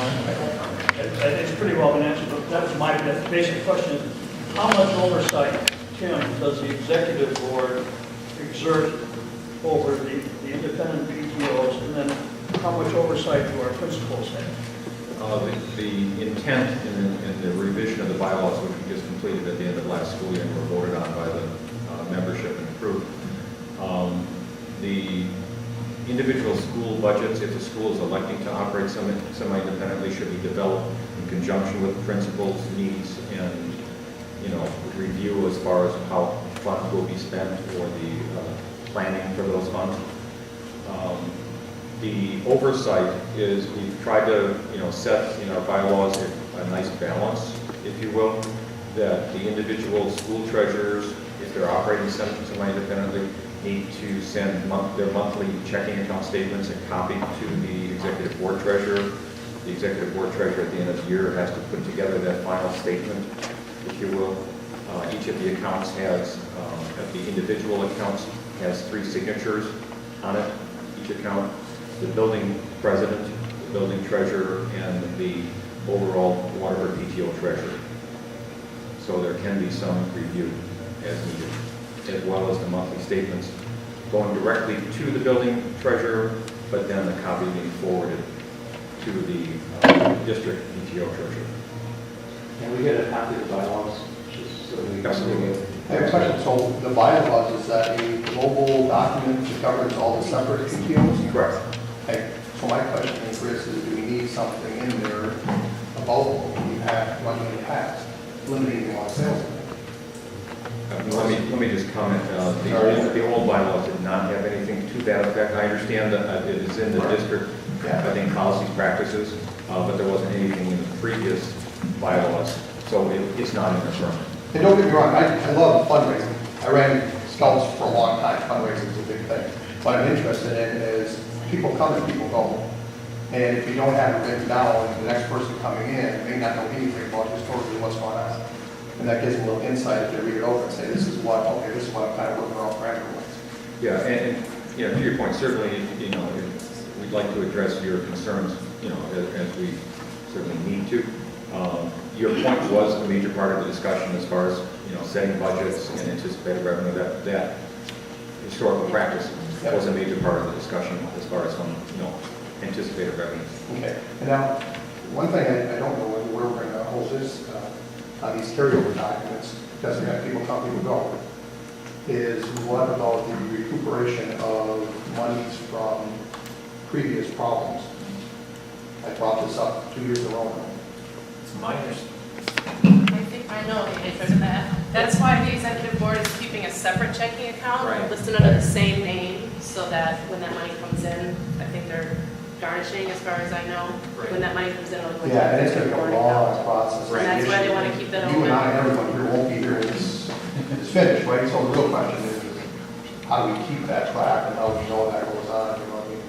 It's pretty well been answered, but that was my basic question. How much oversight, Tim, does the executive board exert over the independent PTOs, and then how much oversight do our principals have? The intent in the revision of the bylaws, which we just completed at the end of last school year and were voted on by the membership and approved, the individual school budgets, if the school is electing to operate semi-independently, should be developed in conjunction with principals' needs and, review as far as how funds will be spent or the planning for those funds. The oversight is we've tried to, set in our bylaws a nice balance, if you will, that the individual school treasurers, if they're operating semi-independently, need to send their monthly checking account statements and copy to the executive board treasurer. The executive board treasurer at the end of the year has to put together that final statement, if you will. Each of the accounts has, the individual accounts has 3 signatures on it, each account. The building president, the building treasurer, and the overall Waterford PTO treasurer. So there can be some review as needed, as well as the monthly statements going directly to the building treasurer, but then the copy being forwarded to the district PTO treasurer. Can we get a copy of the bylaws? Just so we Absolutely. I have a question. So the bylaws, is that a global document that covers all the separate PTOs? Correct. Okay. So my question, Chris, is do we need something in there about what you have, what you have, limiting the amount of sales? Let me just comment. The old bylaws did not have anything to that effect. I understand that it is in the district, I think, policies, practices, but there wasn't anything in the previous bylaws, so it's not in the current. And don't get me wrong, I love fundraising. I ran scouts for a long time. Fundraising is a big thing. What I'm interested in is people come and people go. And if you don't have it written down, the next person coming in may not know anything about historically what's going on. And that gives them a little insight if they read it over and say, this is what I'm kind of working around parameter-wise. Yeah, and to your point, certainly, we'd like to address your concerns, as we certainly need to. Your point was a major part of the discussion as far as, setting budgets and anticipated revenue. That historical practice was a major part of the discussion as far as some, anticipated revenues. Okay. And now, one thing I don't know whether we're going to hold this on these carryover documents, because we have people come, people go, is what about the recuperation of monies from previous problems? I brought this up 2 years in a row now. It's minors. I think I know the answer to that. That's why the executive board is keeping a separate checking account Right. listed under the same name, so that when that money comes in, I think they're garnishing, as far as I know. Right. When that money comes in, it'll go to Yeah, and it's the going to be a executive board long account. process. Right. And that's why they want to keep that You and I open. and everyone here won't be here when it's finished, right? So the real question is how do we keep that track and how do we know that goes on, you know what I mean?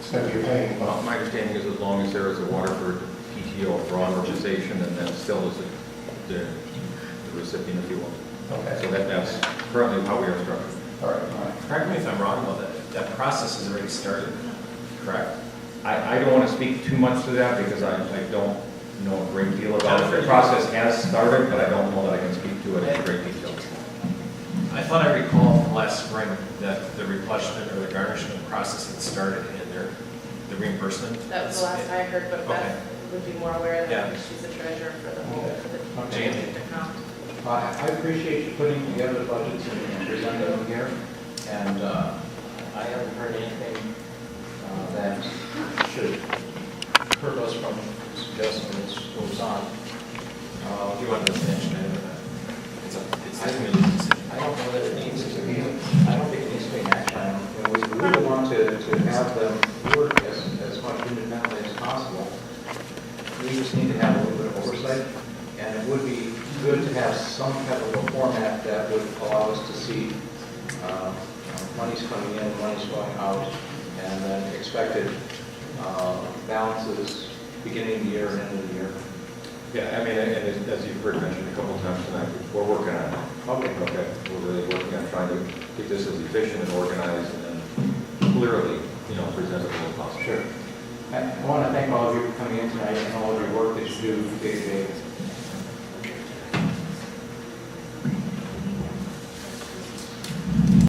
It's going to be a pain, Well, but my understanding is as long as there is a Waterford PTO for organization, and that still is the recipient, if you will. okay. So that's currently how we are structured. All right. Correct me if I'm wrong, though, that process has already started, correct? I don't want to speak too much to that because I don't know a great deal about it. The process has started, but I don't know that I can speak to it in great detail. I thought I recalled from last spring that the replenishment or the garnishment process had started in the reimbursement. That was the last I heard, but Okay. Beth would be more aware of Yeah. that, because she's the treasurer for the whole, for the Jane? account. I appreciate you putting together the budgets and presenting them here, and I haven't heard anything that should hurt us from suggesting this goes on. Do you want to mention any of that? It's I really decision. I don't know that it needs to be, I don't think it needs to be an action item. And we really want to have them work as much independently as possible. We just need to have a little bit of oversight, and it would be good to have some type of a format that would allow us to see money's coming in, money's going out, and then expected balances beginning of the year and end of the year. Yeah, I mean, and as you've heard mentioned a couple of times tonight, we're working on it. Okay. Okay, we're really working on trying to get this as efficient and organized and clearly, presentable as possible. Sure. I want to thank all of you for coming in tonight and all of your work that you do day to day.